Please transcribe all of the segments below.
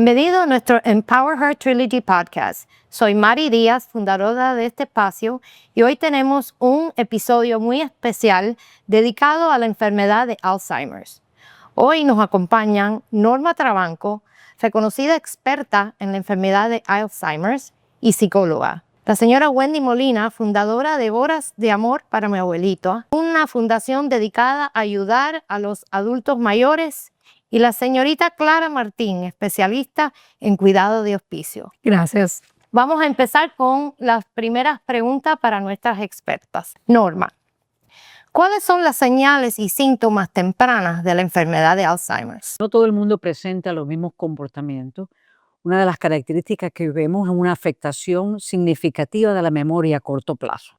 Bienvenido a nuestro Empower Her Trilogy Podcast. Soy Mari Díaz, fundadora de este espacio, y hoy tenemos un episodio muy especial dedicado a la enfermedad de Alzheimer's. Hoy nos acompañan Norma Trabanco, reconocida experta en la enfermedad de Alzheimer's y psicóloga. La señora Wendy Molina, fundadora de Horas de Amor para mi Abuelito, una fundación dedicada a ayudar a los adultos mayores, y la señorita Clara Martín, especialista en cuidado de hospicio. Gracias. Vamos a empezar con las primeras preguntas para nuestras expertas. Norma, ¿cuáles son las señales y síntomas tempranas de la enfermedad de Alzheimer's? No todo el mundo presenta los mismos comportamientos. Una de las características que vemos es una afectación significativa de la memoria a corto plazo.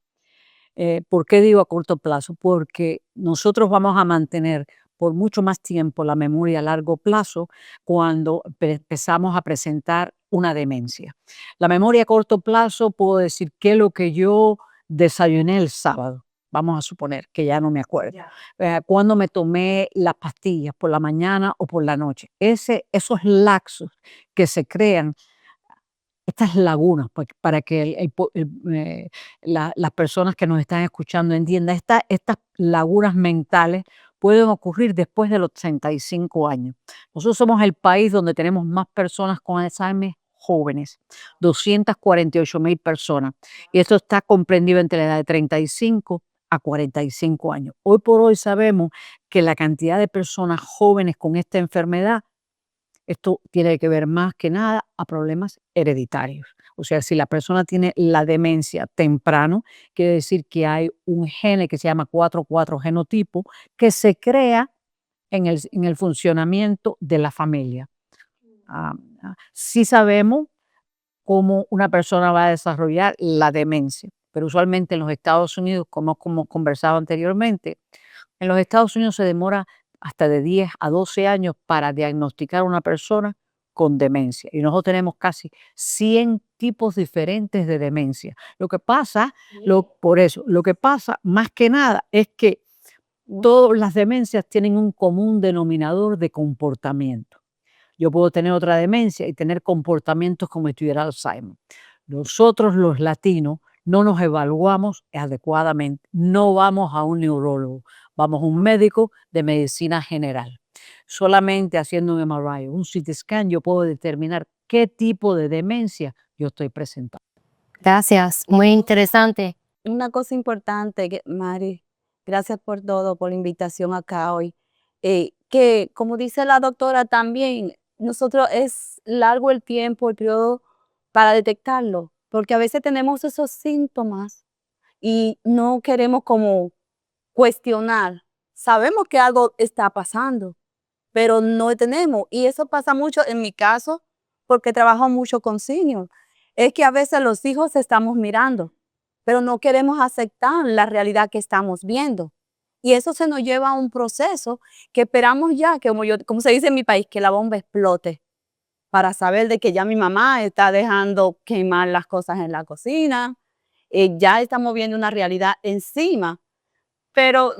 ¿Por qué digo a corto plazo? Porque nosotros vamos a mantener por mucho más tiempo la memoria a largo plazo cuando empezamos a presentar una demencia. La memoria a corto plazo, puedo decir qué es lo que yo desayuné el sábado. Vamos a suponer que ya no me acuerdo. Cuando me tomé las pastillas, por la mañana o por la noche. Esos lapsos que se crean, estas lagunas, para que las personas que nos están escuchando entiendan, estas lagunas mentales pueden ocurrir después de los 35 años. Nosotros somos el país donde tenemos más personas con Alzheimer jóvenes, 248,000 personas. Y esto está comprendido entre la edad de 35 a 45 años. Hoy por hoy sabemos que la cantidad de personas jóvenes con esta enfermedad, esto tiene que ver más que nada a problemas hereditarios. O sea, si la persona tiene la demencia temprano, quiere decir que hay un gene que se llama 4,4 genotipo que se crea en el funcionamiento de la familia. Sí sabemos cómo una persona va a desarrollar la demencia, pero usualmente en los Estados Unidos, como conversado anteriormente, en los Estados Unidos se demora hasta de 10 a 12 años para diagnosticar a una persona con demencia. Y nosotros tenemos casi 100 tipos diferentes de demencia. Lo que pasa más que nada es que todas las demencias tienen un común denominador de comportamiento. Yo puedo tener otra demencia y tener comportamientos como si tuviera Alzheimer. Nosotros los latinos no nos evaluamos adecuadamente, no vamos a un neurólogo, vamos a un médico de medicina general. Solamente haciendo un MRI, un CT scan, yo puedo determinar qué tipo de demencia yo estoy presentando. Gracias, muy interesante. Una cosa importante, Mari, gracias por todo, por la invitación acá hoy, que como dice la doctora también, nosotros es largo el tiempo, el periodo para detectarlo, porque a veces tenemos esos síntomas y no queremos como cuestionar. Sabemos que algo está pasando, pero no tenemos. Y eso pasa mucho en mi caso, porque trabajo mucho con seniors. Es que a veces los hijos estamos mirando, pero no queremos aceptar la realidad que estamos viendo. Y eso se nos lleva a un proceso que esperamos ya, que como se dice en mi país, que la bomba explote, para saber de que ya mi mamá está dejando quemar las cosas en la cocina, ya estamos viendo una realidad encima, pero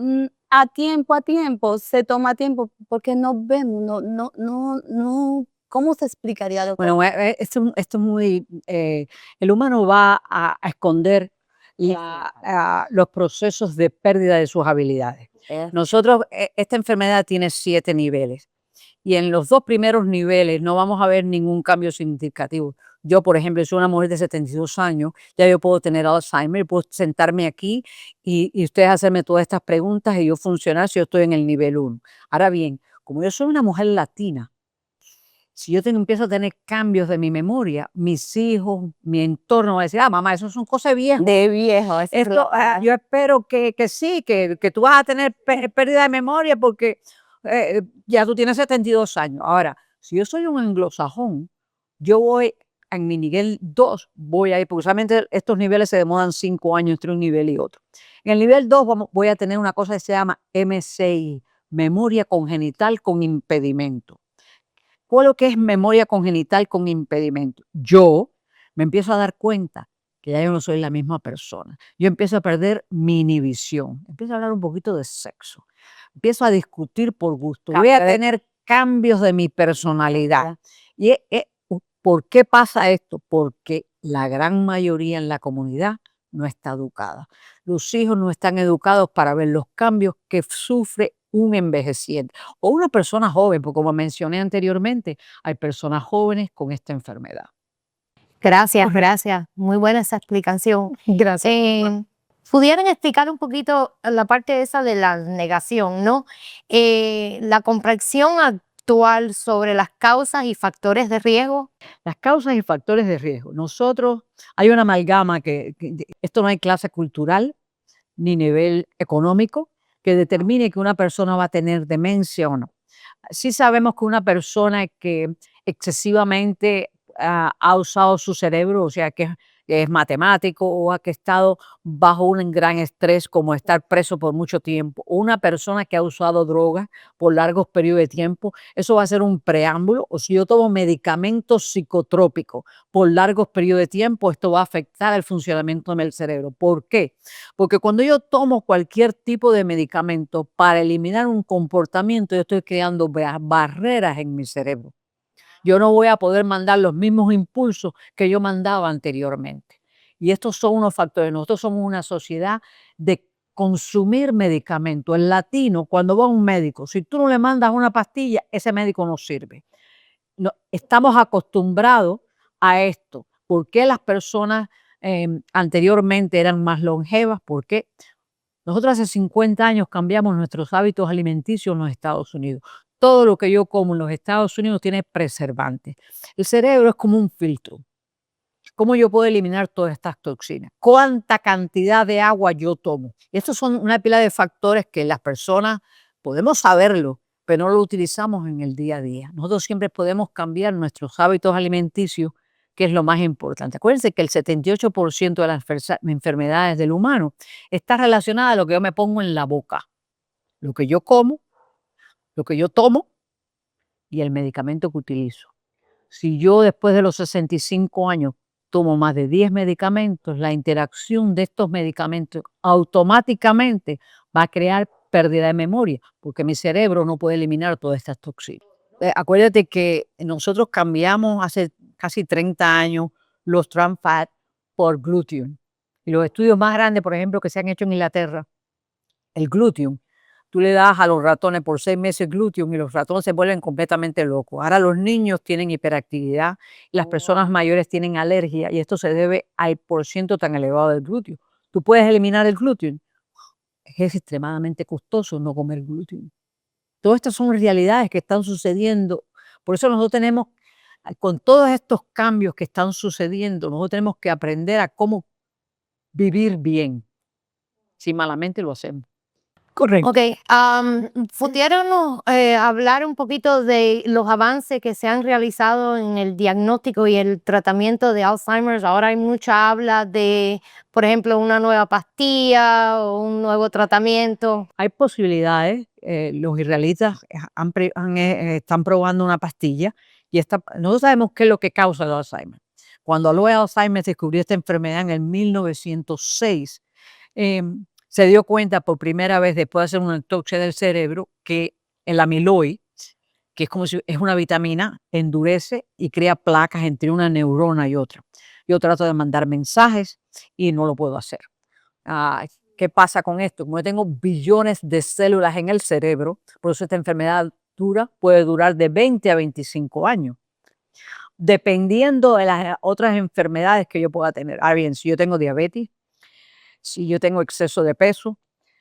a tiempo se toma tiempo porque no vemos, no, ¿cómo se explicaría, doctor? Bueno, esto es muy, el humano va a esconder los procesos de pérdida de sus habilidades. Nosotros, esta enfermedad tiene 7 niveles y en los 2 primeros niveles no vamos a ver ningún cambio significativo. Yo, por ejemplo, soy una mujer de 72 años, ya yo puedo tener Alzheimer, puedo sentarme aquí y ustedes hacerme todas estas preguntas y yo funcionar si yo estoy en el nivel 1. Ahora bien, como yo soy una mujer latina, si yo empiezo a tener cambios de mi memoria, mis hijos, mi entorno va a decir, mamá, eso son cosas viejas. De viejo. Yo espero que sí, que tú vas a tener pérdida de memoria porque ya tú tienes 72 años. Ahora, si yo soy un anglosajón, yo voy en mi nivel 2, voy a ir, porque usualmente estos niveles se demoran 5 años entre un nivel y otro. En el nivel 2 voy a tener una cosa que se llama MCI, memoria congenital con impedimento. ¿Cuál es lo que es memoria congenital con impedimento? Yo me empiezo a dar cuenta que ya yo no soy la misma persona. Yo empiezo a perder mi inhibición. Empiezo a hablar un poquito de sexo. Empiezo a discutir por gusto. Voy a tener cambios de mi personalidad. Y ¿Por qué pasa esto? Porque la gran mayoría en la comunidad no está educada. Los hijos no están educados para ver los cambios que sufre un envejeciente o una persona joven, porque como mencioné anteriormente, hay personas jóvenes con esta enfermedad. Gracias, gracias. Muy buena esa explicación. Gracias. ¿Pudieran explicar un poquito la parte esa de la negación, ¿no? La comprensión actual sobre las causas y factores de riesgo. Las causas y factores de riesgo. Nosotros, hay una amalgama esto no hay clase cultural ni nivel económico que determine que una persona va a tener demencia o no. Sí sabemos que una persona que excesivamente ha usado su cerebro, o sea, que es matemático o que ha estado bajo un gran estrés como estar preso por mucho tiempo, o una persona que ha usado drogas por largos periodos de tiempo, eso va a ser un preámbulo. O si yo tomo medicamentos psicotrópicos por largos periodos de tiempo, esto va a afectar el funcionamiento del cerebro. ¿Por qué? Porque cuando yo tomo cualquier tipo de medicamento para eliminar un comportamiento, yo estoy creando barreras en mi cerebro. Yo no voy a poder mandar los mismos impulsos que yo mandaba anteriormente. Y estos son unos factores. Nosotros somos una sociedad de consumir medicamentos. El latino, cuando va a un médico, si tú no le mandas una pastilla, ese médico no sirve. No, estamos acostumbrados a esto. ¿Por qué las personas anteriormente eran más longevas? Porque nosotros hace 50 años cambiamos nuestros hábitos alimenticios en los Estados Unidos. Todo lo que yo como en los Estados Unidos tiene preservantes. El cerebro es como un filtro. ¿Cómo yo puedo eliminar todas estas toxinas? ¿Cuánta cantidad de agua yo tomo? Y estos son una pila de factores que las personas podemos saberlo, pero no lo utilizamos en el día a día. Nosotros siempre podemos cambiar nuestros hábitos alimenticios, que es lo más importante. Acuérdense que el 78% de las enfermedades del humano está relacionada a lo que yo me pongo en la boca, lo que yo como, lo que yo tomo y el medicamento que utilizo. Si yo después de los 65 años tomo más de 10 medicamentos, la interacción de estos medicamentos automáticamente va a crear pérdida de memoria, porque mi cerebro no puede eliminar todas estas toxinas. Acuérdate que nosotros cambiamos hace casi 30 años los trans fat por gluteum. Y los estudios más grandes, por ejemplo, que se han hecho en Inglaterra, el gluteum, tú le das a los ratones por 6 meses gluteum y los ratones se vuelven completamente locos. Ahora los niños tienen hiperactividad y las personas mayores tienen alergia, y esto se debe al porciento tan elevado del glúteo. Tú puedes eliminar el glúten. Es extremadamente costoso no comer glúten. Todas estas son realidades que están sucediendo. Por eso nosotros tenemos, con todos estos cambios que están sucediendo, nosotros tenemos que aprender a cómo vivir bien. Si malamente lo hacemos. Correcto. Ok, ¿pudiéramos hablar un poquito de los avances que se han realizado en el diagnóstico y el tratamiento de Alzheimer? Ahora hay mucha habla de, por ejemplo, una nueva pastilla o un nuevo tratamiento. Hay posibilidades. Los israelitas están probando una pastilla y nosotros sabemos qué es lo que causa el Alzheimer. Cuando Alois Alzheimer descubrió esta enfermedad en el 1906, se dio cuenta por primera vez, después de hacer una autopsia del cerebro, que el amiloide, que es como si es una vitamina, endurece y crea placas entre una neurona y otra. Yo trato de mandar mensajes y no lo puedo hacer. ¿Qué pasa con esto? Como yo tengo billones de células en el cerebro, por eso esta enfermedad puede durar de 20 a 25 años, dependiendo de las otras enfermedades que yo pueda tener. Ahora bien, si yo tengo diabetes, si yo tengo exceso de peso,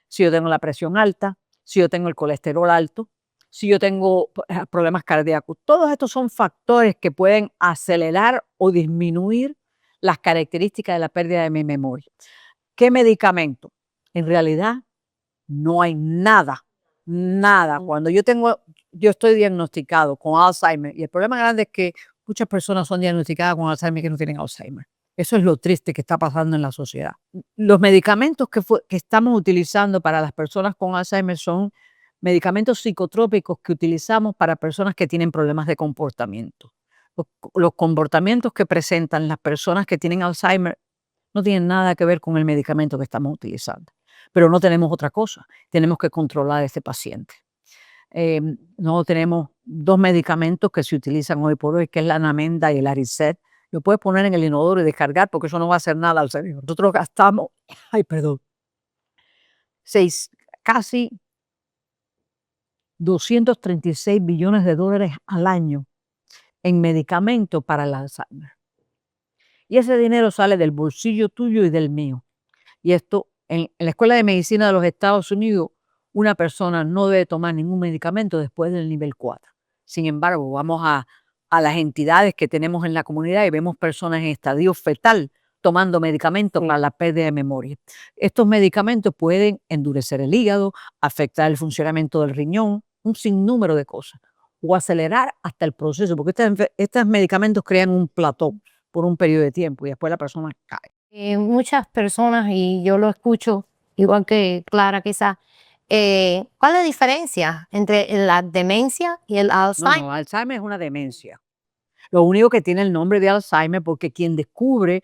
si yo tengo la presión alta, si yo tengo el colesterol alto, si yo tengo problemas cardíacos, todos estos son factores que pueden acelerar o disminuir las características de la pérdida de mi memoria. ¿Qué medicamento? En realidad no hay nada. Cuando yo estoy diagnosticado con Alzheimer, y el problema grande es que muchas personas son diagnosticadas con Alzheimer que no tienen Alzheimer. Eso es lo triste que está pasando en la sociedad. Los medicamentos que estamos utilizando para las personas con Alzheimer son medicamentos psicotrópicos que utilizamos para personas que tienen problemas de comportamiento. Los comportamientos que presentan las personas que tienen Alzheimer no tienen nada que ver con el medicamento que estamos utilizando. Pero no tenemos otra cosa. Tenemos que controlar a este paciente. No tenemos dos medicamentos que se utilizan hoy por hoy, que es la Namenda y el Aricept. Lo puedes poner en el inodoro y descargar porque eso no va a hacer nada al cerebro. Nosotros gastamos, ay, perdón, casi 236 billones de dólares al año en medicamentos para el Alzheimer. Y ese dinero sale del bolsillo tuyo y del mío. Y esto, en la Escuela de Medicina de los Estados Unidos, una persona no debe tomar ningún medicamento después del nivel 4. Sin embargo, vamos a las entidades que tenemos en la comunidad y vemos personas en estadio fetal tomando medicamentos para la pérdida de memoria. Estos medicamentos pueden endurecer el hígado, afectar el funcionamiento del riñón, un sinnúmero de cosas, o acelerar hasta el proceso, porque estos medicamentos crean un plató por un periodo de tiempo y después la persona cae. Muchas personas, y yo lo escucho igual que Clara quizás, ¿cuál es la diferencia entre la demencia y el Alzheimer? No, Alzheimer es una demencia. Lo único que tiene el nombre de Alzheimer porque quien descubre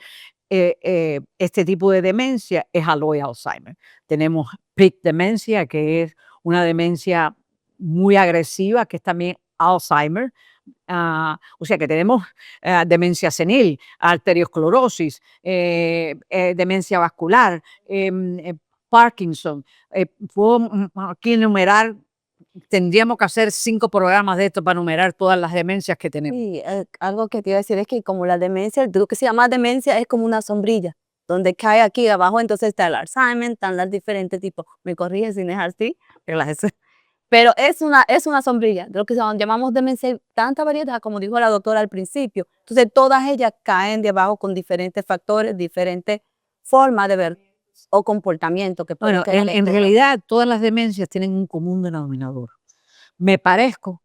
este tipo de demencia es Alois Alzheimer. Tenemos peak demencia, que es una demencia muy agresiva, que es también Alzheimer. O sea que tenemos demencia senil, arteriosclerosis, demencia vascular, Parkinson. Puedo aquí enumerar, tendríamos que hacer 5 programas de esto para enumerar todas las demencias que tenemos. Sí, algo que te iba a decir es que como la demencia, lo que se llama demencia es como una sombrilla, donde cae aquí abajo, entonces está el Alzheimer, están los diferentes tipos. Me corrige sin dejar así, pero es una sombrilla, de lo que llamamos demencia, hay tanta variedad, como dijo la doctora al principio. Entonces todas ellas caen de abajo con diferentes factores, diferentes formas de ver o comportamiento que pueden Bueno, tener en realidad todas las demencias tienen un común denominador. Me parezco,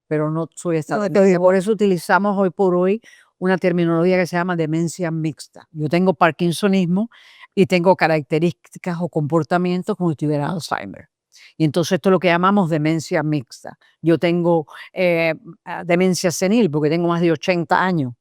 pero no soy esta demencia. Por eso utilizamos hoy por hoy una terminología que se llama demencia mixta. Yo tengo parkinsonismo y tengo características o comportamientos como si tuviera Alzheimer. Y entonces esto es lo que llamamos demencia mixta. Yo tengo demencia senil porque tengo más de 80 años.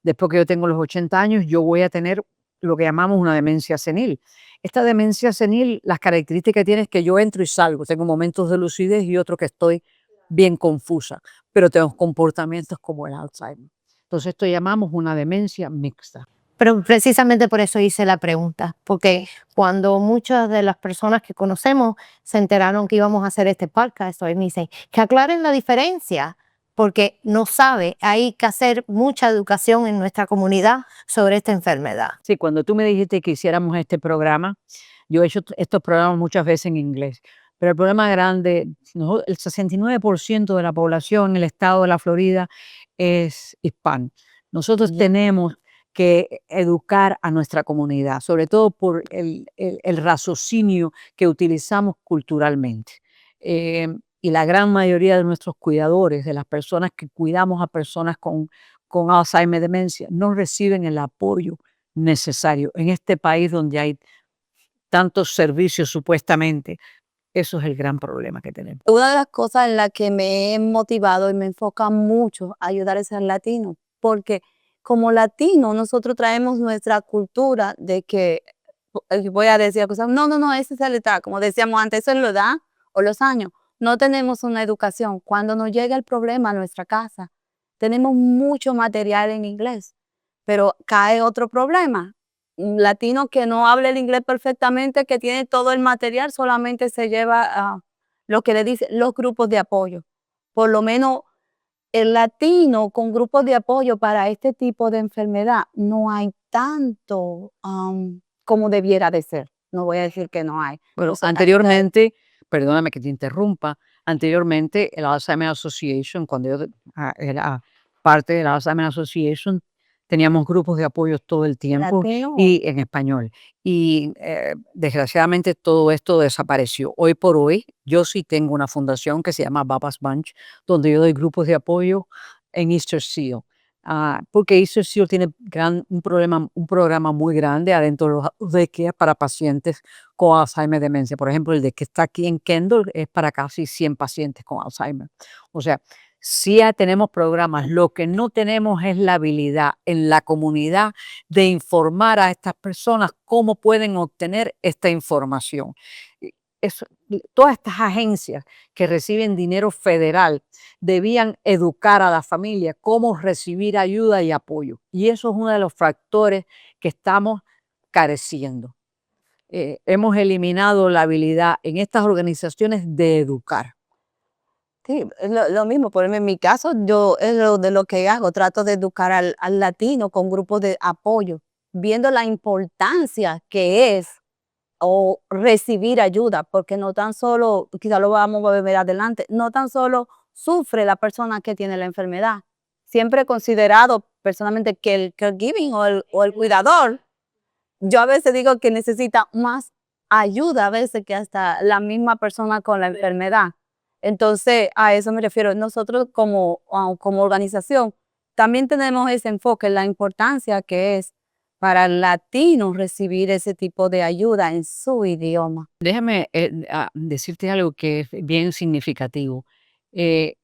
Después que yo tengo los 80 años, yo voy a tener lo que llamamos una demencia senil. Esta demencia senil, las características que tiene es que yo entro y salgo. Tengo momentos de lucidez y otros que estoy bien confusa, pero tengo comportamientos como el Alzheimer. Entonces esto llamamos una demencia mixta. Pero precisamente por eso hice la pregunta, porque cuando muchas de las personas que conocemos se enteraron que íbamos a hacer este podcast, hoy me dicen que aclaren la diferencia, porque no sabe, hay que hacer mucha educación en nuestra comunidad sobre esta enfermedad. Sí, cuando tú me dijiste que hiciéramos este programa, yo he hecho estos programas muchas veces en inglés, pero el problema grande, el 69% de la población en el estado de la Florida es hispano. Nosotros tenemos que educar a nuestra comunidad, sobre todo por el raciocinio que utilizamos culturalmente. Y la gran mayoría de nuestros cuidadores, de las personas que cuidamos a personas con Alzheimer, demencia, no reciben el apoyo necesario. En este país donde hay tantos servicios supuestamente, eso es el gran problema que tenemos. Una de las cosas en las que me he motivado y me enfoca mucho a ayudar a ser latino, porque como latino nosotros traemos nuestra cultura de que, voy a decir cosas, no, ese es el edad, como decíamos antes, eso es la edad o los años. No tenemos una educación. Cuando nos llega el problema a nuestra casa, tenemos mucho material en inglés, pero cae otro problema. Un latino que no habla el inglés perfectamente, que tiene todo el material, solamente se lleva lo que le dicen los grupos de apoyo. Por lo menos el latino con grupos de apoyo para este tipo de enfermedad no hay tanto como debiera de ser. No voy a decir que no hay. Bueno, O sea, anteriormente, perdóname que te interrumpa, anteriormente el Alzheimer Association, cuando yo era parte de la Alzheimer Association, teníamos grupos de apoyo todo el tiempo latino, y en español. Y desgraciadamente todo esto desapareció. Hoy por hoy, yo sí tengo una fundación que se llama Baba's Bunch, donde yo doy grupos de apoyo en Easter Seal. Porque Easter Seal tiene un programa muy grande adentro de los daycare para pacientes con Alzheimer demencia. Por ejemplo, el de que está aquí en Kendall es para casi 100 pacientes con Alzheimer. O sea, sí ya tenemos programas. Lo que no tenemos es la habilidad en la comunidad de informar a estas personas cómo pueden obtener esta información. todas estas agencias que reciben dinero federal debían educar a la familia cómo recibir ayuda y apoyo. Y eso es uno de los factores que estamos careciendo. Hemos eliminado la habilidad en estas organizaciones de educar. Sí, es lo mismo, por ejemplo, en mi caso, yo es lo que hago, trato de educar al latino con grupos de apoyo, viendo la importancia que es o recibir ayuda, porque no tan solo, quizá lo vamos a ver adelante, no tan solo sufre la persona que tiene la enfermedad, siempre he considerado personalmente que el caregiving o el cuidador, yo a veces digo que necesita más ayuda a veces que hasta la misma persona con la enfermedad. Entonces, a eso me refiero. Nosotros como organización también tenemos ese enfoque, la importancia que es para el latino recibir ese tipo de ayuda en su idioma. Déjame decirte algo que es bien significativo. Eh,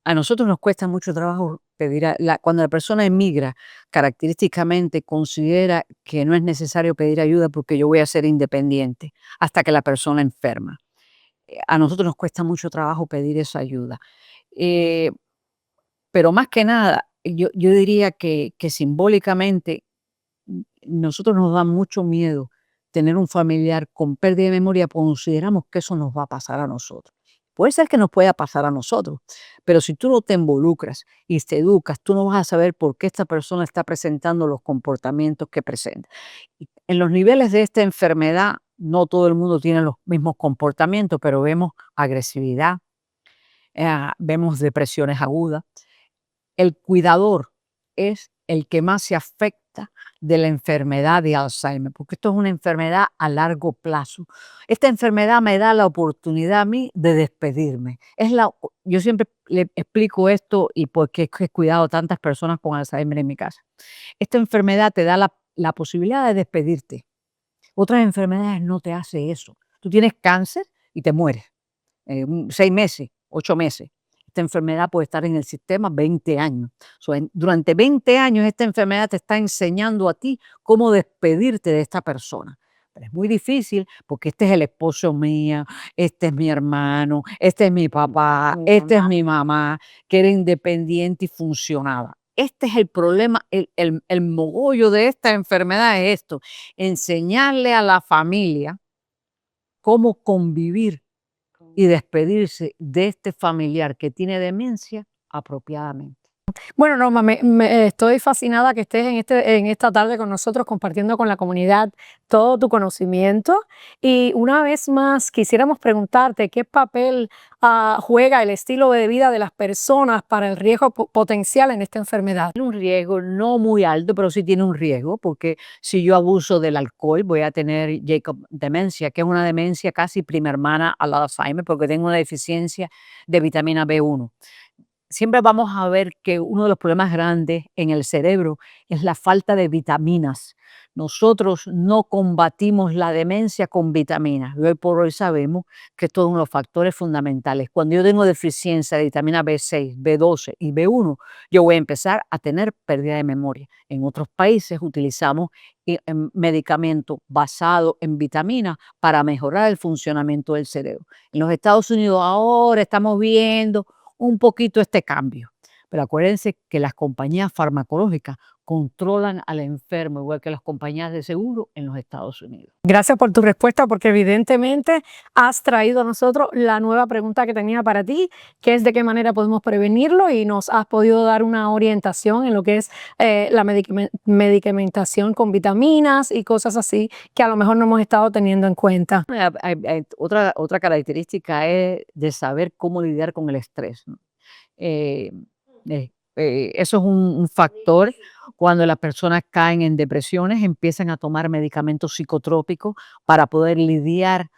A nosotros nos cuesta mucho trabajo pedir, cuando la persona emigra, característicamente considera que no es necesario pedir ayuda porque yo voy a ser independiente hasta que la persona enferma. A nosotros nos cuesta mucho trabajo pedir esa ayuda. Eh, pero más que nada, yo diría que simbólicamente nosotros nos da mucho miedo tener un familiar con pérdida de memoria, porque consideramos que eso nos va a pasar a nosotros. Puede ser que nos pueda pasar a nosotros, pero si tú no te involucras y te educas, tú no vas a saber por qué esta persona está presentando los comportamientos que presenta. Y en los niveles de esta enfermedad, no todo el mundo tiene los mismos comportamientos, pero vemos agresividad, vemos depresiones agudas. El cuidador es el que más se afecta de la enfermedad de Alzheimer, porque esto es una enfermedad a largo plazo. Esta enfermedad me da la oportunidad a mí de despedirme. Yo siempre le explico esto y porque es que he cuidado a tantas personas con Alzheimer en mi casa. Esta enfermedad te da la posibilidad de despedirte. Otras enfermedades no te hace eso. Tú tienes cáncer y te mueres. 6 meses, 8 meses. Esta enfermedad puede estar en el sistema 20 años. Durante 20 años esta enfermedad te está enseñando a ti cómo despedirte de esta persona. Pero es muy difícil porque este es el esposo mío, este es mi hermano, este es mi papá, Mi este es mamá. mi mamá, que era independiente y funcionaba. Este es el problema, el mogollo de esta enfermedad es esto, enseñarle a la familia cómo convivir y despedirse de este familiar que tiene demencia apropiadamente. Bueno, Norma, estoy fascinada que estés en esta tarde con nosotros compartiendo con la comunidad todo tu conocimiento. Y una vez más, quisiéramos preguntarte qué papel juega el estilo de vida de las personas para el riesgo potencial en esta enfermedad. Tiene un riesgo no muy alto, pero sí tiene un riesgo, porque si yo abuso del alcohol, voy a tener Jacob demencia, que es una demencia casi prima hermana al Alzheimer, porque tengo una deficiencia de vitamina B1. Siempre vamos a ver que uno de los problemas grandes en el cerebro es la falta de vitaminas. Nosotros no combatimos la demencia con vitaminas. Y hoy por hoy sabemos que es uno de los factores fundamentales. Cuando yo tengo deficiencia de vitamina B6, B12 y B1, yo voy a empezar a tener pérdida de memoria. En otros países utilizamos medicamentos basados en vitaminas para mejorar el funcionamiento del cerebro. En los Estados Unidos ahora estamos viendo un poquito este cambio. Pero acuérdense que las compañías farmacológicas controlan al enfermo, igual que las compañías de seguro en los Estados Unidos. Gracias por tu respuesta, porque evidentemente has traído a nosotros la nueva pregunta que tenía para ti, que es de qué manera podemos prevenirlo, y nos has podido dar una orientación en lo que es la medicamentación con vitaminas y cosas así que a lo mejor no hemos estado teniendo en cuenta. Otra característica es de saber cómo lidiar con el estrés, ¿no? Eh, Eso es un factor. Cuando las personas caen en depresiones, empiezan a tomar medicamentos psicotrópicos para poder lidiar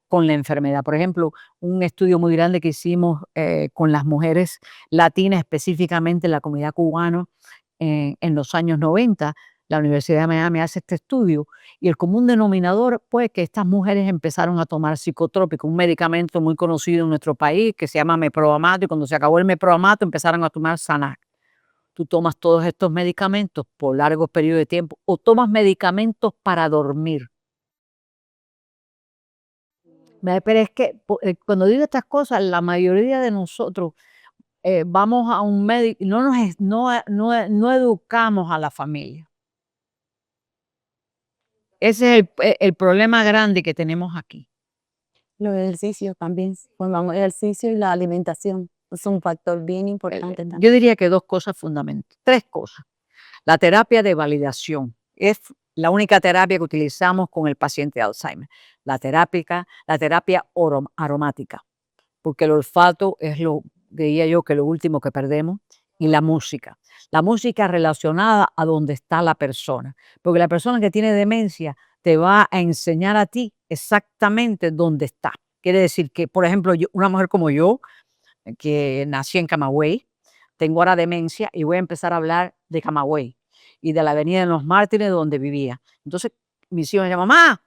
con la enfermedad. Por ejemplo, un estudio muy grande que hicimos con las mujeres latinas, específicamente en la comunidad cubana, en los años 90, la Universidad de Miami hace este estudio y el común denominador, pues, que estas mujeres empezaron a tomar psicotrópico, un medicamento muy conocido en nuestro país que se llama meprobamato, y cuando se acabó el meprobamato empezaron a tomar Xanax. Tú tomas todos estos medicamentos por largos periodos de tiempo o tomas medicamentos para dormir. Pero es que cuando digo estas cosas, la mayoría de nosotros vamos a un médico y no educamos a la familia. Ese es el problema grande que tenemos aquí. Los ejercicios también, formamos ejercicio y la alimentación. Es un factor bien importante también. Yo diría que 2 cosas fundamentales, 3 cosas. La terapia de validación es la única terapia que utilizamos con el paciente de Alzheimer. La terapia aromática, porque el olfato es diría yo, que lo último que perdemos, y la música. La música relacionada a donde está la persona, porque la persona que tiene demencia te va a enseñar a ti exactamente dónde está. Quiere decir que, por ejemplo, una mujer como yo, que nací en Camagüey, tengo ahora demencia y voy a empezar a hablar de Camagüey y de la Avenida de los Mártires donde vivía. Entonces, mis hijos me llaman, mamá,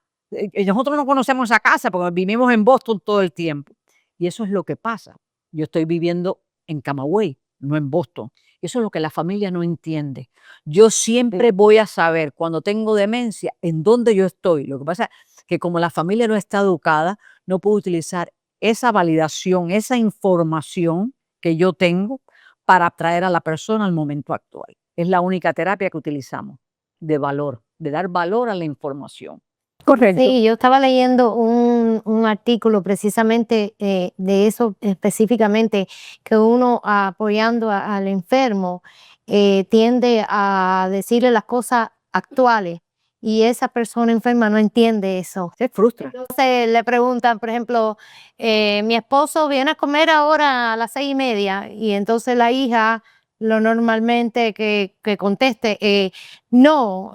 nosotros no conocemos esa casa porque vivimos en Boston todo el tiempo. Y eso es lo que pasa. Yo estoy viviendo en Camagüey, no en Boston. Eso es lo que la familia no entiende. Yo siempre voy a saber cuando tengo demencia en dónde yo estoy. Lo que pasa es que como la familia no está educada, no puedo utilizar esa validación, esa información que yo tengo para atraer a la persona al momento actual. Es la única terapia que utilizamos de valor, de dar valor a la información. Correcto. Sí, yo estaba leyendo un artículo precisamente de eso específicamente, que uno apoyando al enfermo tiende a decirle las cosas actuales y esa persona enferma no entiende eso. Se frustra. Entonces le preguntan, por ejemplo, mi esposo viene a comer ahora a las 6:30 y entonces la hija lo normalmente que conteste, no,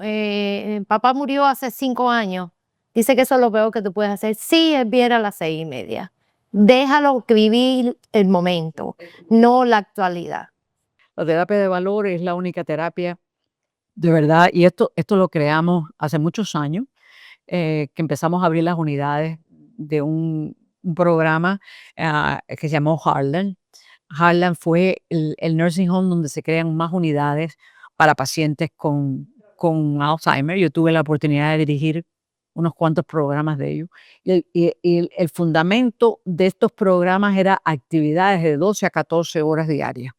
papá murió hace 5 años. Dice que eso es lo peor que tú puedes hacer. Sí, él viene a las 6:30. Déjalo vivir el momento, no la actualidad. La terapia de valor es la única terapia, de verdad, y esto lo creamos hace muchos años, que empezamos a abrir las unidades de un programa que se llamó Heartland. Heartland fue el nursing home donde se crean más unidades para pacientes con Alzheimer. Yo tuve la oportunidad de dirigir unos cuantos programas de ellos. Y el fundamento de estos programas era actividades de 12 a 14 horas diarias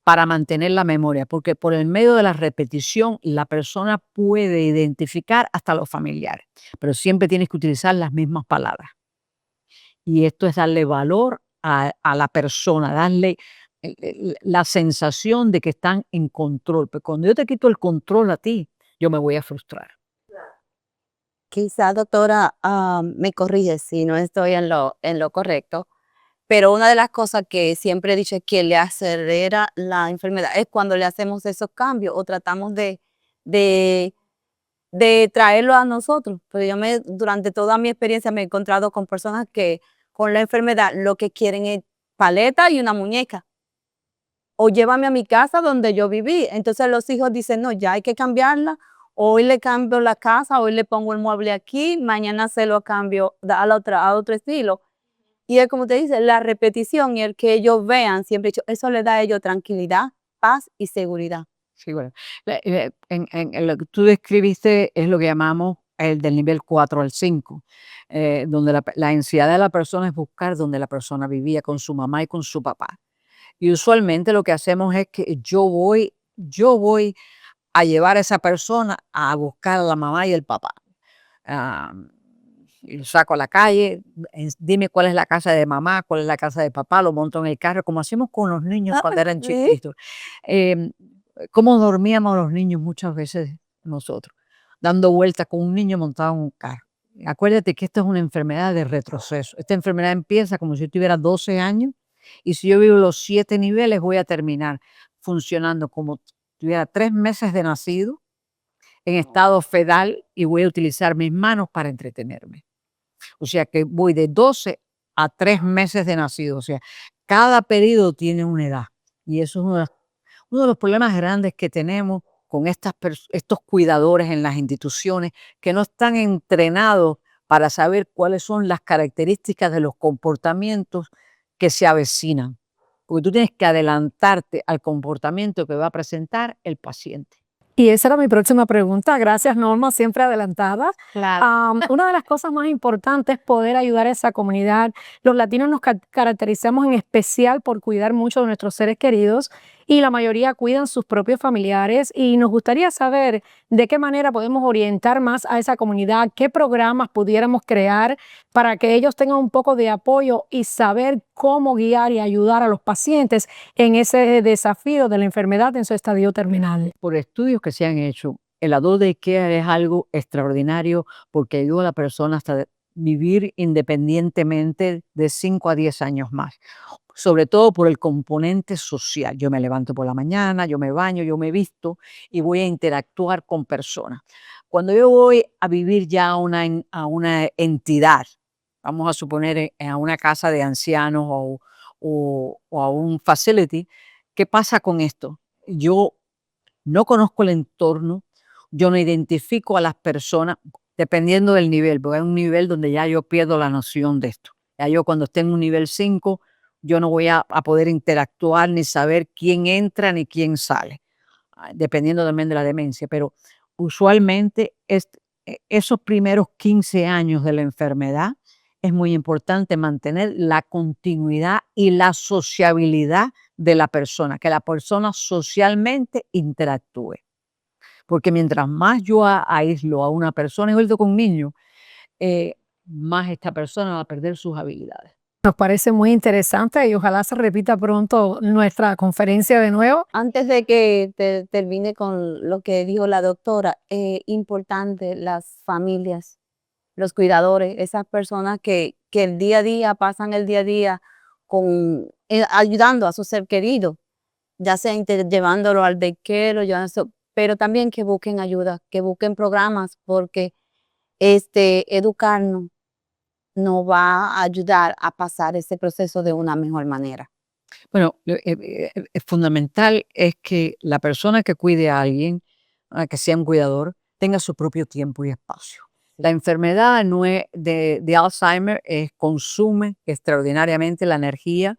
para mantener la memoria, porque por el medio de la repetición la persona puede identificar hasta los familiares, pero siempre tienes que utilizar las mismas palabras. Y esto es darle valor a la persona, darle la sensación de que están en control. Pero cuando yo te quito el control a ti, yo me voy a frustrar. Quizá, doctora, me corrige si no estoy en lo correcto, pero una de las cosas que siempre he dicho es que le acelera la enfermedad es cuando le hacemos esos cambios o tratamos de traerlo a nosotros. Pero durante toda mi experiencia me he encontrado con personas que con la enfermedad lo que quieren es paleta y una muñeca. O llévame a mi casa donde yo viví. Entonces los hijos dicen, no, ya hay que cambiarla. Hoy le cambio la casa, hoy le pongo el mueble aquí, mañana se lo cambio a otro estilo. Y es como te dice, la repetición y el que ellos vean, siempre he dicho, eso le da a ellos tranquilidad, paz y seguridad. Sí, bueno, en lo que tú describiste es lo que llamamos el del nivel 4 al 5, donde la ansiedad de la persona es buscar donde la persona vivía con su mamá y con su papá. Y usualmente lo que hacemos es que yo voy a llevar a esa persona a buscar a la mamá y el papá. Y lo saco a la calle, dime cuál es la casa de mamá, cuál es la casa de papá, lo monto en el carro, como hacemos con los niños cuando eran Sí. chiquitos. Cómo dormíamos los niños muchas veces nosotros, dando vueltas con un niño montado en un carro. Acuérdate que esto es una enfermedad de retroceso. Esta enfermedad empieza como si yo tuviera 12 años y si yo vivo los 7 niveles voy a terminar funcionando como si tuviera 3 meses de nacido en estado fetal y voy a utilizar mis manos para entretenerme. O sea que voy de 12 a 3 meses de nacido. O sea, cada periodo tiene una edad y eso es uno de los problemas grandes que tenemos con estos cuidadores en las instituciones que no están entrenados para saber cuáles son las características de los comportamientos que se avecinan. Porque tú tienes que adelantarte al comportamiento que va a presentar el paciente. Y esa era mi próxima pregunta. Gracias, Norma, siempre adelantada. Claro. Una de las cosas más importantes es poder ayudar a esa comunidad. Los latinos nos caracterizamos en especial por cuidar mucho de nuestros seres queridos y la mayoría cuidan sus propios familiares y nos gustaría saber de qué manera podemos orientar más a esa comunidad, qué programas pudiéramos crear para que ellos tengan un poco de apoyo y saber cómo guiar y ayudar a los pacientes en ese desafío de la enfermedad en su estadio terminal. Por estudios que se han hecho, el adult care es algo extraordinario porque ayuda a la persona hasta vivir independientemente de 5 a 10 años más, sobre todo por el componente social. Yo me levanto por la mañana, yo me baño, yo me visto y voy a interactuar con personas. Cuando yo voy a vivir ya a una entidad, vamos a suponer a una casa de ancianos o a un facility, ¿qué pasa con esto? Yo no conozco el entorno, yo no identifico a las personas, dependiendo del nivel, porque hay un nivel donde ya yo pierdo la noción de esto. Ya yo cuando esté en un nivel 5, yo no voy a poder interactuar ni saber quién entra ni quién sale, dependiendo también de la demencia, pero usualmente esos primeros 15 años de la enfermedad es muy importante mantener la continuidad y la sociabilidad de la persona, que la persona socialmente interactúe. Porque mientras más yo aíslo a una persona, igual que con un niño, más esta persona va a perder sus habilidades. Nos parece muy interesante y ojalá se repita pronto nuestra conferencia de nuevo. Antes de que termine con lo que dijo la doctora, importante las familias, los cuidadores, esas personas que el día a día pasan el día a día ayudando a su ser querido, ya sea llevándolo al daycare, pero también que busquen ayuda, que busquen programas, porque educarnos nos va a ayudar a pasar ese proceso de una mejor manera. Bueno, es fundamental es que la persona que cuide a alguien, que sea un cuidador, tenga su propio tiempo y espacio. La enfermedad no es de Alzheimer consume extraordinariamente la energía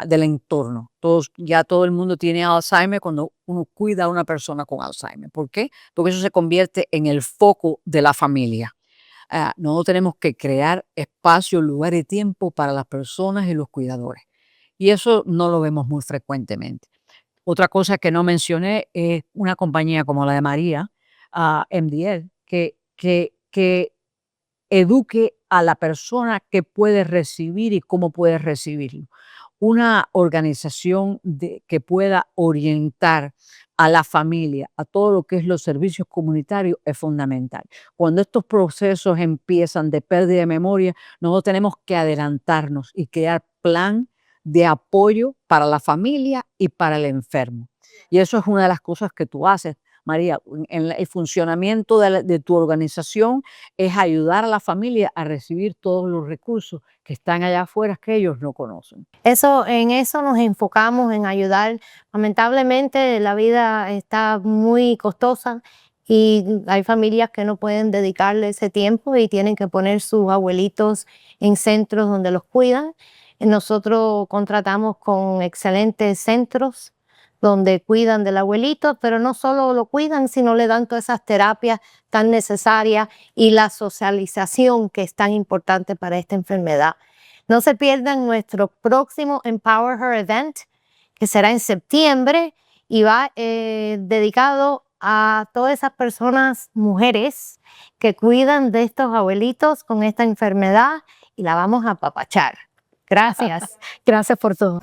del entorno. Ya todo el mundo tiene Alzheimer cuando uno cuida a una persona con Alzheimer. ¿Por qué? Porque eso se convierte en el foco de la familia. Nosotros tenemos que crear espacio, lugar y tiempo para las personas y los cuidadores. Y eso no lo vemos muy frecuentemente. Otra cosa que no mencioné es una compañía como la de María, MDL, que eduque a la persona que puede recibir y cómo puede recibirlo. Una organización que pueda orientar a la familia, a todo lo que es los servicios comunitarios es fundamental. Cuando estos procesos empiezan de pérdida de memoria, nosotros tenemos que adelantarnos y crear plan de apoyo para la familia y para el enfermo. Y eso es una de las cosas que tú haces, María, en el funcionamiento de tu organización es ayudar a la familia a recibir todos los recursos que están allá afuera que ellos no conocen. En eso nos enfocamos en ayudar. Lamentablemente la vida está muy costosa y hay familias que no pueden dedicarle ese tiempo y tienen que poner sus abuelitos en centros donde los cuidan. Nosotros contratamos con excelentes centros donde cuidan del abuelito, pero no solo lo cuidan, sino le dan todas esas terapias tan necesarias y la socialización que es tan importante para esta enfermedad. No se pierdan nuestro próximo Empower Her Event, que será en septiembre y va dedicado a todas esas personas, mujeres, que cuidan de estos abuelitos con esta enfermedad y la vamos a apapachar. Gracias. Gracias por todo.